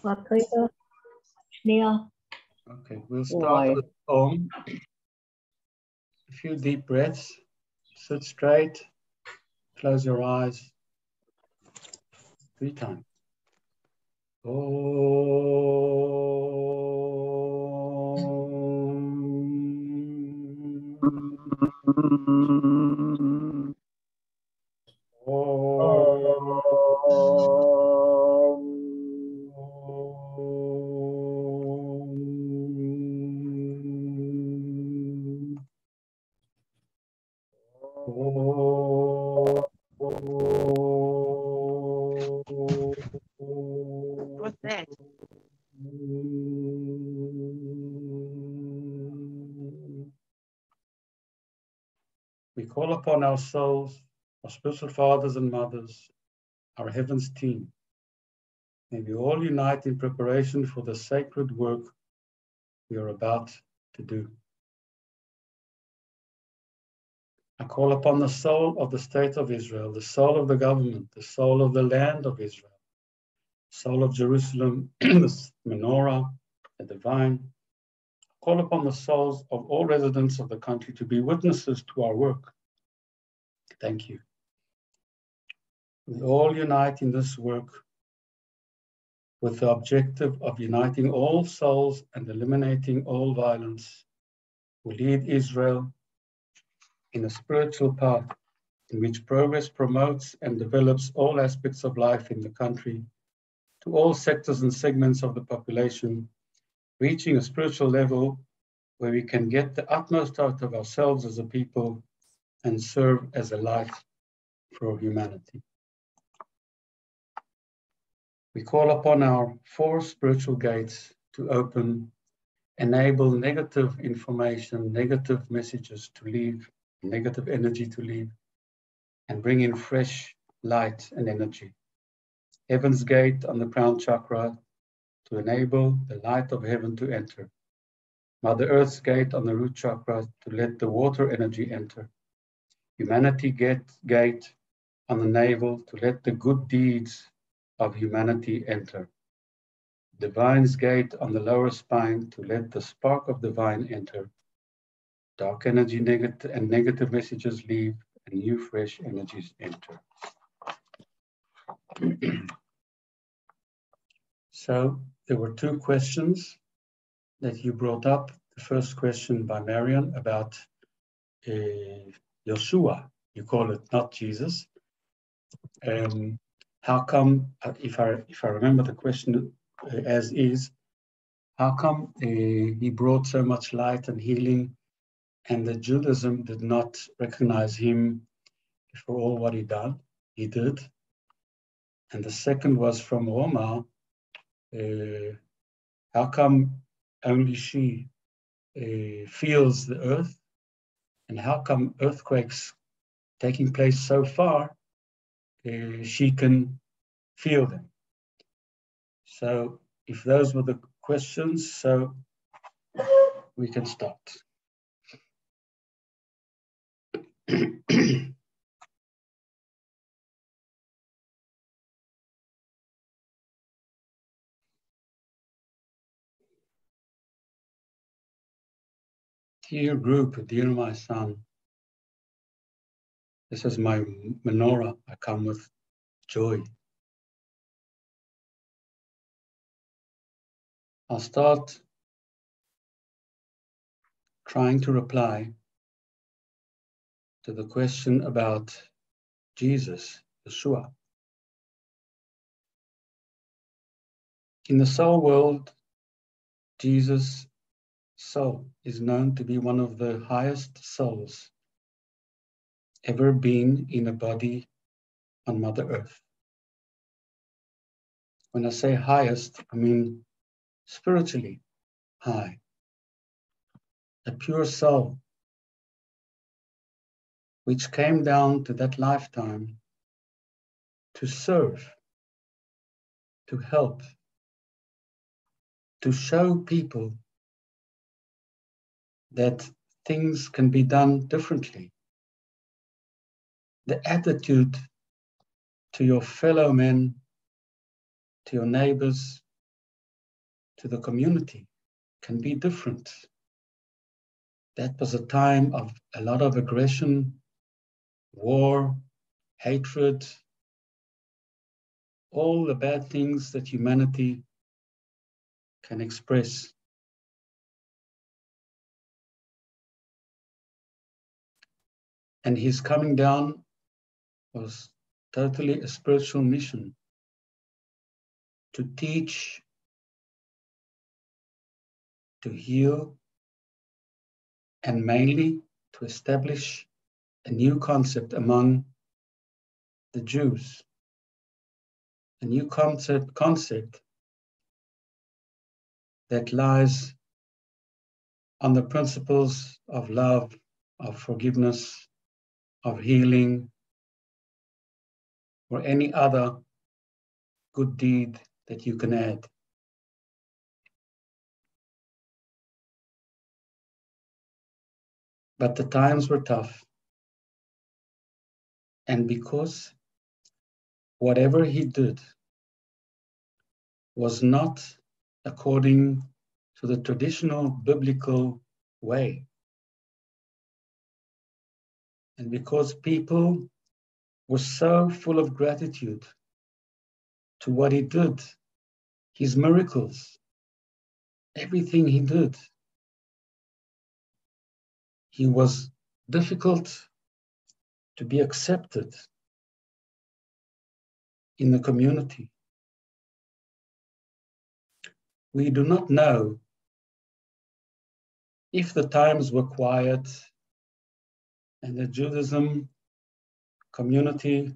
Okay, we'll start with Om. A few deep breaths. Sit straight. Close your eyes. 3 times. What's that? We call upon our souls, our spiritual fathers and mothers, our heavens team. May we all unite in preparation for the sacred work we are about to do. I call upon the soul of the state of Israel, the soul of the government, the soul of the land of Israel, soul of Jerusalem, the Memorah, the divine. Call upon the souls of all residents of the country to be witnesses to our work. Thank you. We all unite in this work with the objective of uniting all souls and eliminating all violence. We lead Israel in a spiritual path in which progress promotes and develops all aspects of life in the country to all sectors and segments of the population, reaching a spiritual level where we can get the utmost out of ourselves as a people and serve as a light for humanity. We call upon our 4 spiritual gates to open, enable negative information, negative messages to leave, negative energy to leave, and bring in fresh light and energy. Heaven's gate on the crown chakra to enable the light of heaven to enter. Mother Earth's gate on the root chakra to let the water energy enter. Humanity gate on the navel to let the good deeds of humanity enter. Divine's gate on the lower spine to let the spark of divine enter. Dark energy and negative messages leave and new fresh energies enter. So there were 2 questions that you brought up. The first question by Marion about Yeshua, you call it, not Jesus. How come, if I remember the question as is, how come he brought so much light and healing and that Judaism did not recognize him for all what he did? And the second was from Roma, how come only she feels the earth, and how come earthquakes taking place so far, she can feel them? So if those were the questions, so we can start. Dear group, dear my son, this is my menorah. I come with joy. I'll start trying to reply to the question about Jesus, Yeshua. In the soul world, Jesus' soul is known to be one of the highest souls ever been in a body on Mother Earth. When I say highest, I mean spiritually high. A pure soul which came down to that lifetime to serve, to help, to show people that things can be done differently. The attitude to your fellow men, to your neighbors, to the community can be different. That was a time of a lot of aggression, war, hatred, all the bad things that humanity can express. And his coming down was totally a spiritual mission to teach, to heal, and mainly to establish a new concept among the Jews. A new concept that lies on the principles of love, of forgiveness, of healing, or any other good deed that you can add. But the times were tough. And because whatever he did was not according to the traditional biblical way, and because people were so full of gratitude to what he did, his miracles, everything he did, he was difficult to be accepted in the community. We do not know if the times were quiet and the Judaism community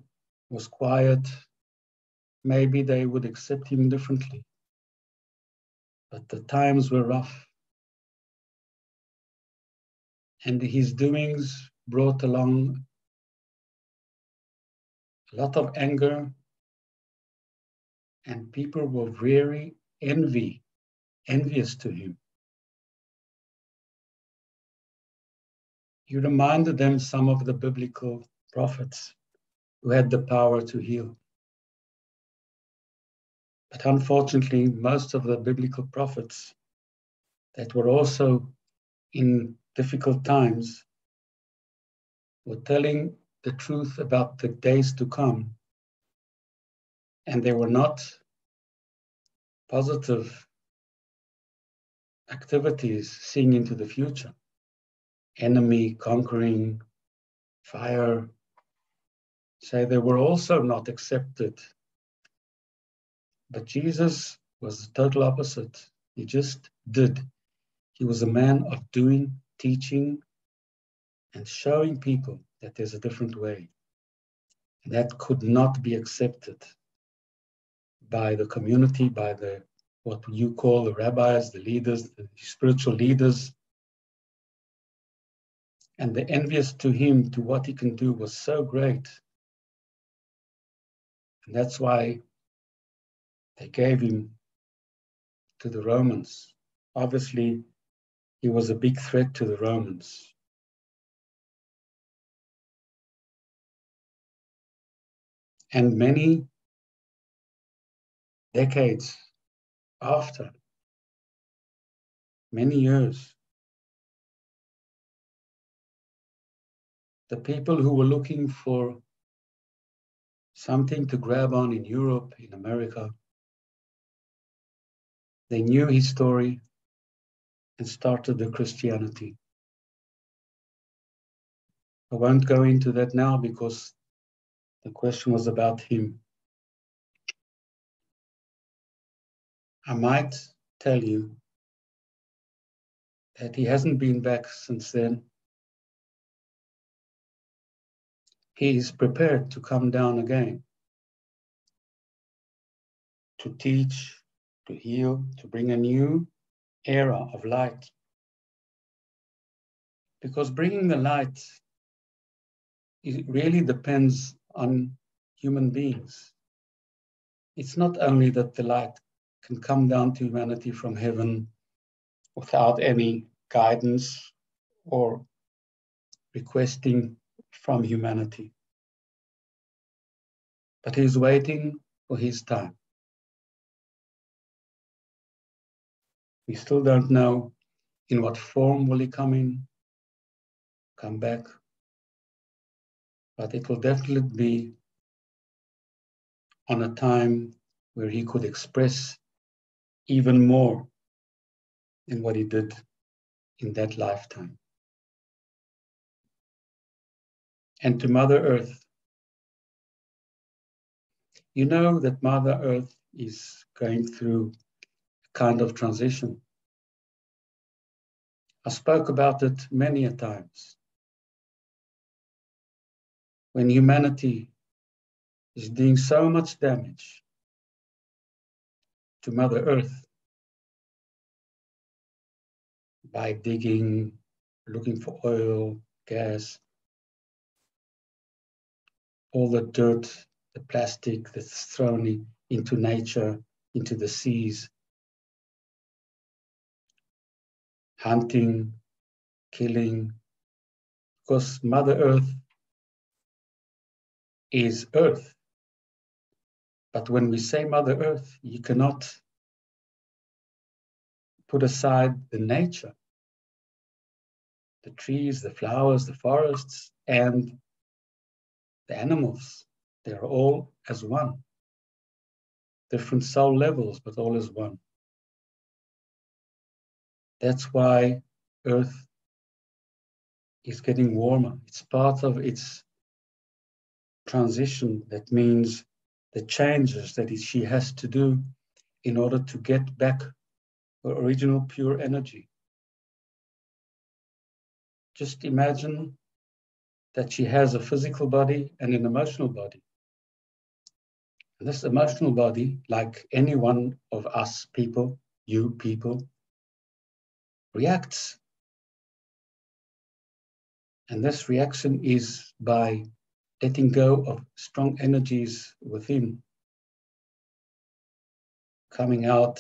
was quiet, maybe they would accept him differently. But the times were rough. And his doings brought along a lot of anger, and people were very envious to him. He reminded them some of the biblical prophets who had the power to heal. But unfortunately, most of the biblical prophets that were also in difficult times were telling the truth about the days to come, and they were not positive activities seeing into the future. Enemy conquering, fire. So they were also not accepted. But Jesus was the total opposite. He just did. He was a man of doing, teaching, and showing people that there's a different way. And that could not be accepted by the community, by the what you call the rabbis, the leaders, the spiritual leaders. And the envious to him, to what he can do, was so great. And that's why they gave him to the Romans. Obviously, he was a big threat to the Romans. And many decades after, many years, the people who were looking for something to grab on in Europe, in America, they knew his story and started the Christianity. I won't go into that now because the question was about him. I might tell you that he hasn't been back since then. He is prepared to come down again, to teach, to heal, to bring a new era of light. Because bringing the light, it really depends on human beings. It's not only that the light can come down to humanity from heaven without any guidance or requesting from humanity, but he's waiting for his time. We still don't know in what form will he come back, but it will definitely be on a time where he could express even more than what he did in that lifetime. And to Mother Earth, you know that Mother Earth is going through a kind of transition. I spoke about it many a times. When humanity is doing so much damage to Mother Earth by digging, looking for oil, gas, all the dirt, the plastic that's thrown into nature, into the seas, hunting, killing, because Mother Earth is Earth. But when we say Mother Earth, you cannot put aside the nature, the trees, the flowers, the forests, and the animals. They're all as one. Different soul levels, but all as one. That's why Earth is getting warmer. It's part of its transition. That means the changes that she has to do in order to get back her original pure energy. Just imagine that she has a physical body and an emotional body. And this emotional body, like any one of us people, you people, reacts. And this reaction is by letting go of strong energies within, coming out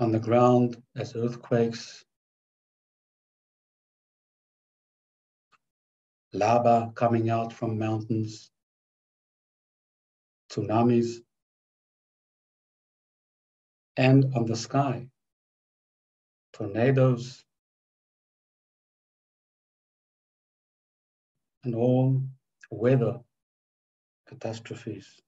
on the ground as earthquakes, lava coming out from mountains, tsunamis, and on the sky, tornadoes, and all weather catastrophes.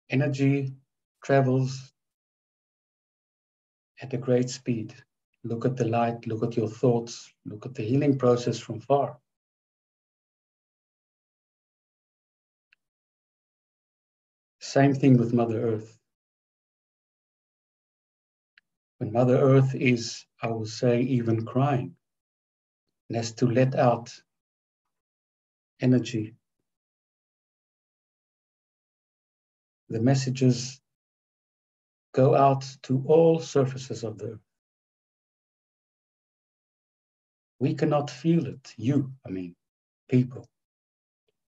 Energy travels at a great speed. Look at the light, look at your thoughts, look at the healing process from far. Same thing with Mother Earth. When Mother Earth is, I will say, even crying, and has to let out energy, the messages go out to all surfaces of the earth. We cannot feel it, people.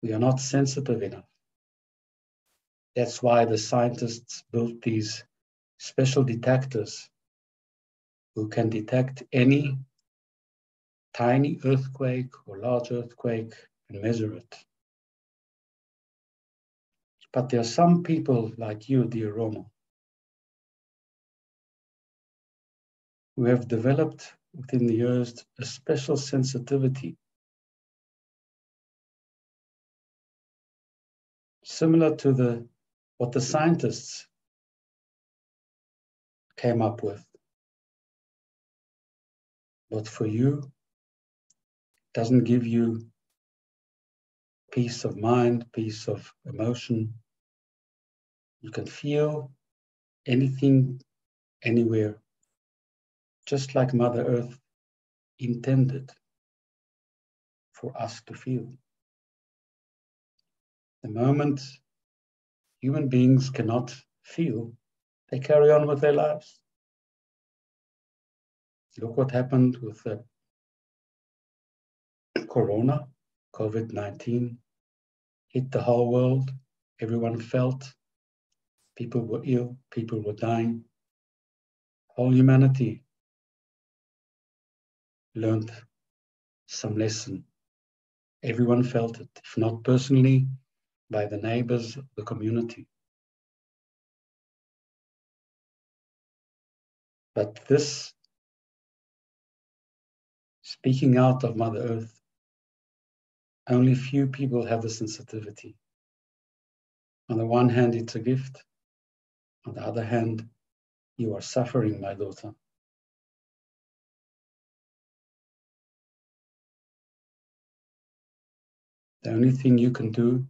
We are not sensitive enough. That's why the scientists built these special detectors who can detect any tiny earthquake or large earthquake and measure it. But there are some people like you, dear Roma, who have developed within the years a special sensitivity, similar to what the scientists came up with. But for you, it doesn't give you peace of mind, peace of emotion. You can feel anything, anywhere, just like Mother Earth intended for us to feel. The moment human beings cannot feel, they carry on with their lives. Look what happened with the Corona, COVID-19, hit the whole world. Everyone felt, people were ill, people were dying. Whole humanity learned some lesson. Everyone felt it, if not personally, by the neighbors of the community. But this speaking out of Mother Earth, only few people have the sensitivity. On the one hand, it's a gift. On the other hand, you are suffering, my daughter. The only thing you can do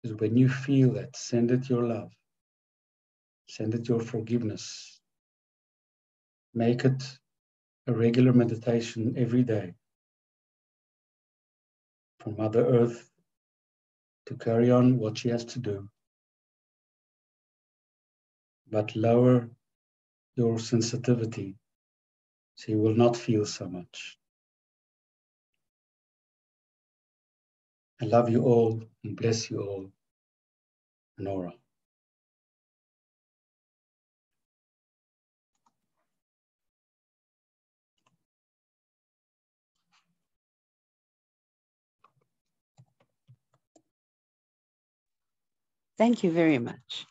is when you feel that, send it your love, send it your forgiveness. Make it a regular meditation every day for Mother Earth to carry on what she has to do. But lower your sensitivity so you will not feel so much. I love you all and bless you all. Memorah. Thank you very much.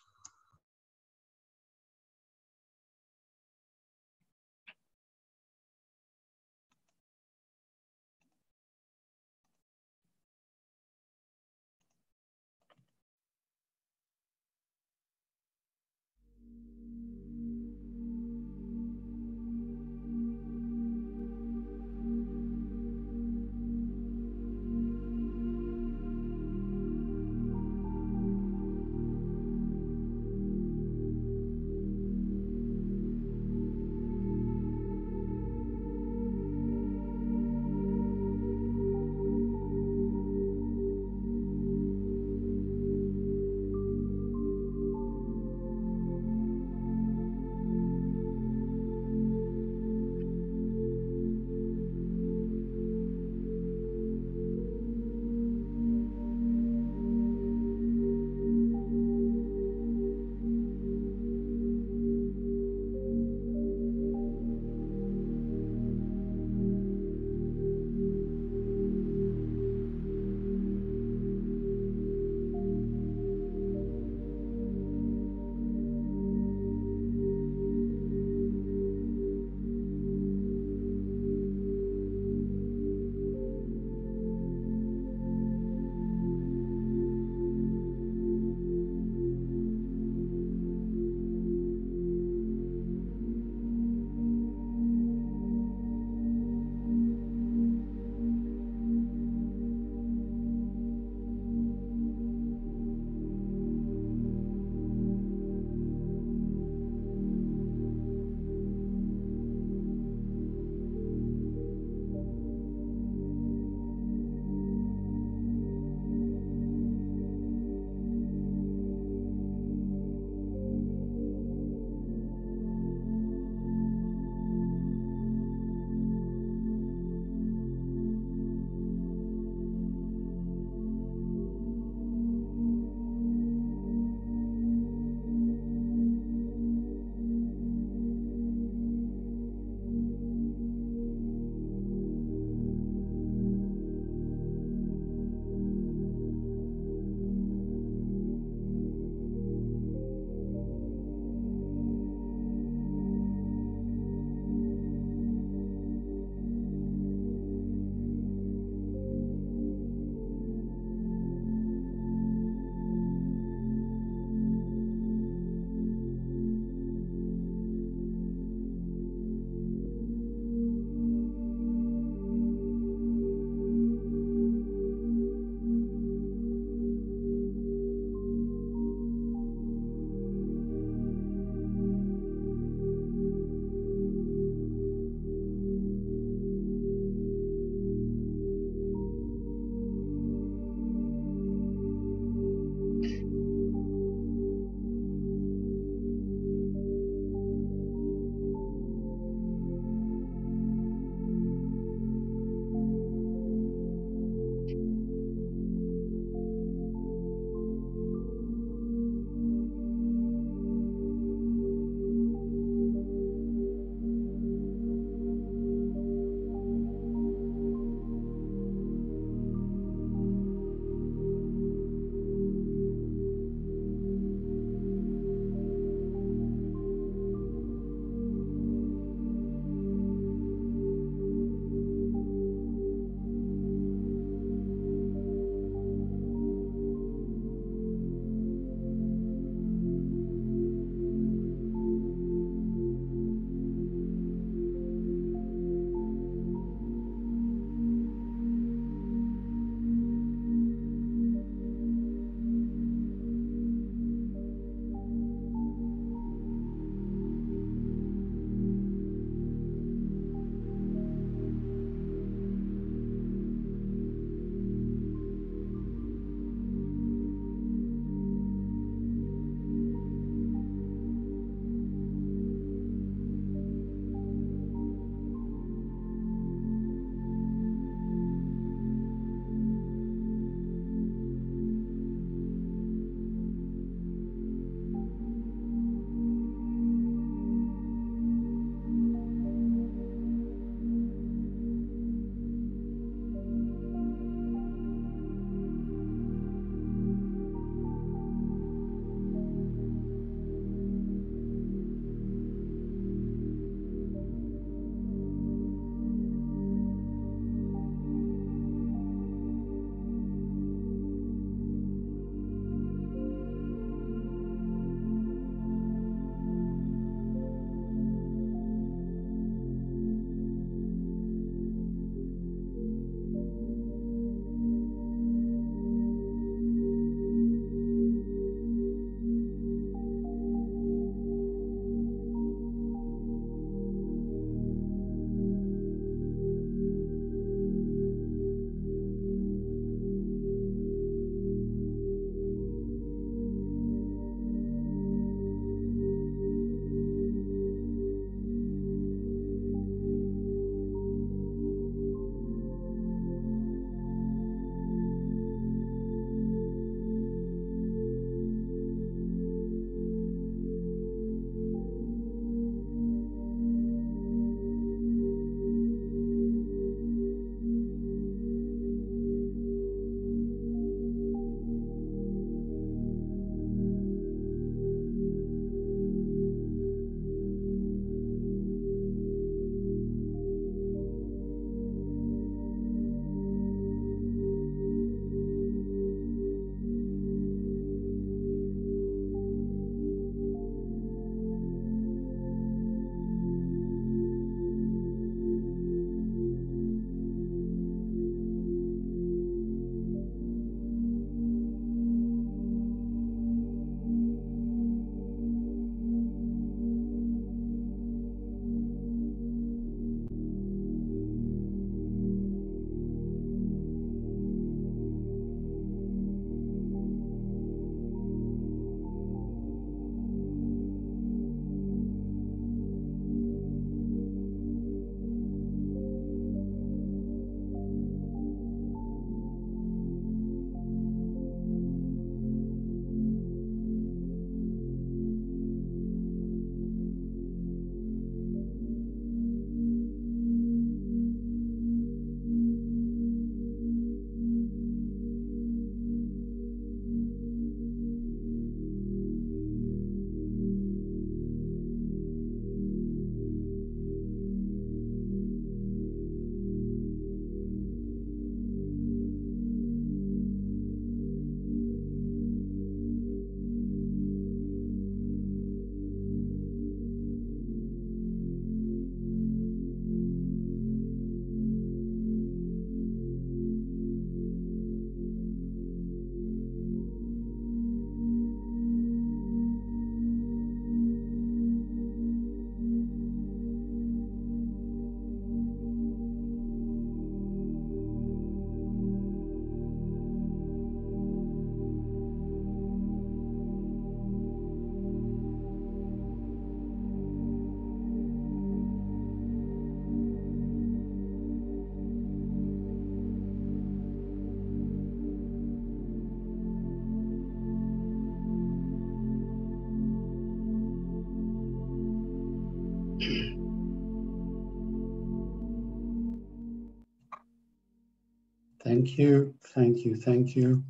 Thank you, thank you, thank you.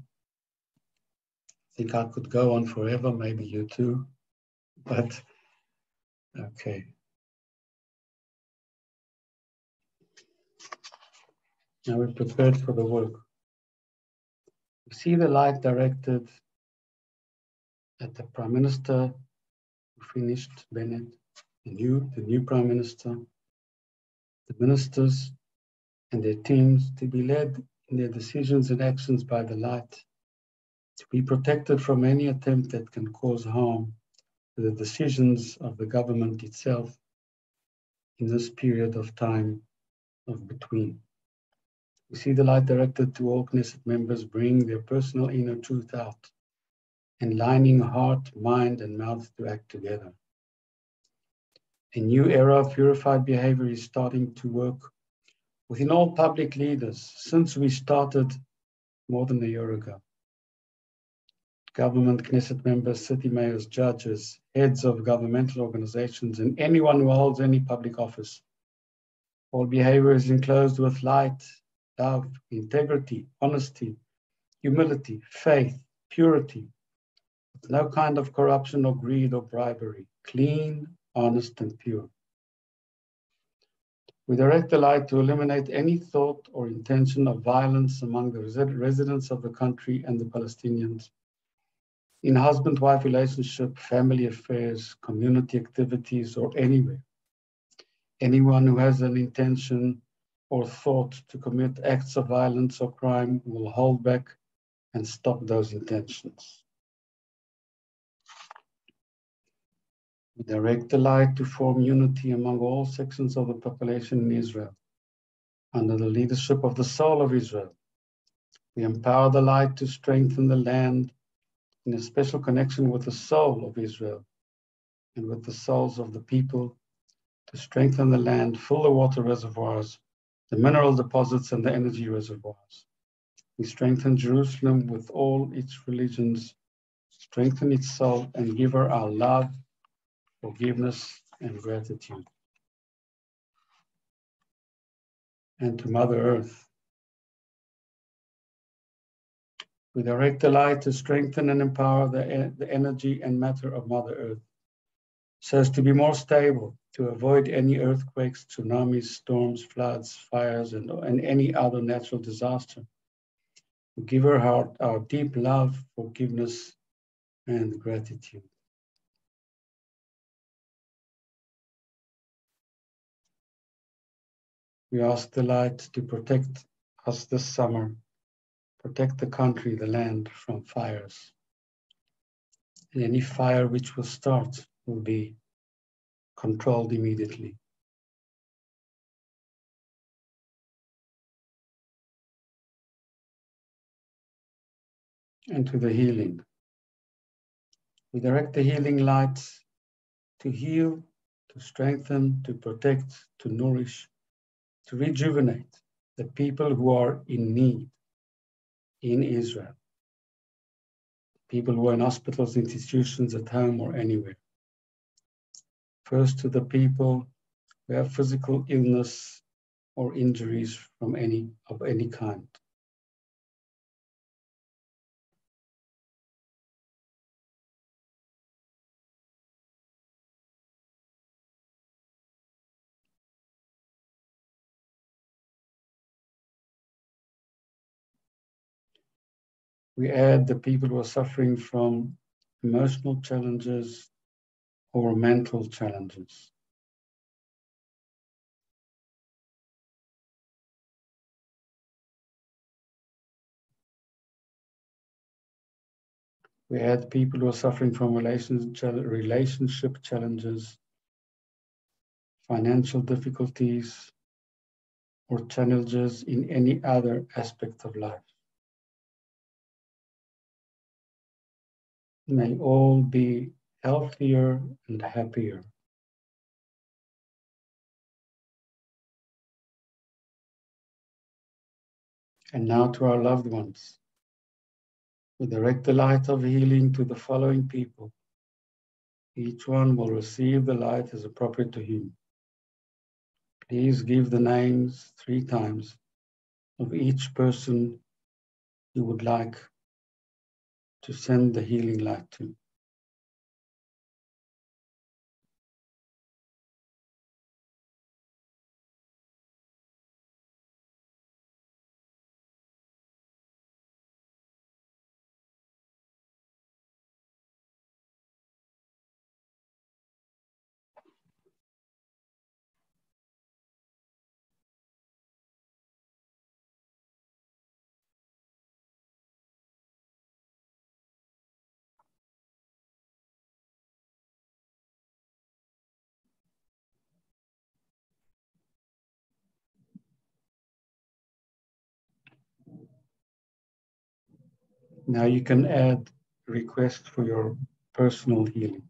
I think I could go on forever, maybe you too, but okay. Now we're prepared for the work. We see the light directed at the Prime Minister who finished, Bennett, the new Prime Minister, the ministers and their teams to be led in their decisions and actions by the light, to be protected from any attempt that can cause harm to the decisions of the government itself in this period of time of between. We see the light directed to all Knesset members bring their personal inner truth out, aligning heart, mind, and mouth to act together. A new era of purified behavior is starting to work within all public leaders since we started more than a year ago. Government, Knesset members, city mayors, judges, heads of governmental organizations, and anyone who holds any public office. All behavior is enclosed with light, love, integrity, honesty, humility, faith, purity, with no kind of corruption or greed or bribery, clean, honest, and pure. We direct the light to eliminate any thought or intention of violence among the residents of the country and the Palestinians, in husband-wife relationship, family affairs, community activities, or anywhere. Anyone who has an intention or thought to commit acts of violence or crime will hold back and stop those intentions. We direct the light to form unity among all sections of the population in Israel, under the leadership of the soul of Israel. We empower the light to strengthen the land in a special connection with the soul of Israel and with the souls of the people, to strengthen the land, fill the water reservoirs, the mineral deposits, and the energy reservoirs. We strengthen Jerusalem with all its religions, strengthen its soul, and give her our love, forgiveness, and gratitude. And to Mother Earth, we direct the light to strengthen and empower the energy and matter of Mother Earth, so as to be more stable, to avoid any earthquakes, tsunamis, storms, floods, fires, and any other natural disaster. We give her our deep love, forgiveness, and gratitude. We ask the light to protect us this summer, protect the country, the land from fires. And any fire which will start will be controlled immediately. And to the healing. We direct the healing light to heal, to strengthen, to protect, to nourish, to rejuvenate the people who are in need in Israel. People who are in hospitals, institutions, at home, or anywhere. First, to the people who have physical illness or injuries of any kind. We add the people who are suffering from emotional challenges or mental challenges. We add people who are suffering from relationship challenges, financial difficulties, or challenges in any other aspect of life. May all be healthier and happier. And now to our loved ones. We direct the light of healing to the following people. Each one will receive the light as appropriate to him. Please give the names 3 times of each person you would like to send the healing light to. Now you can add requests for your personal healing.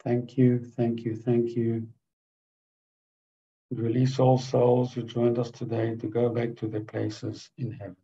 Thank you, thank you, thank you. We release all souls who joined us today to go back to their places in heaven.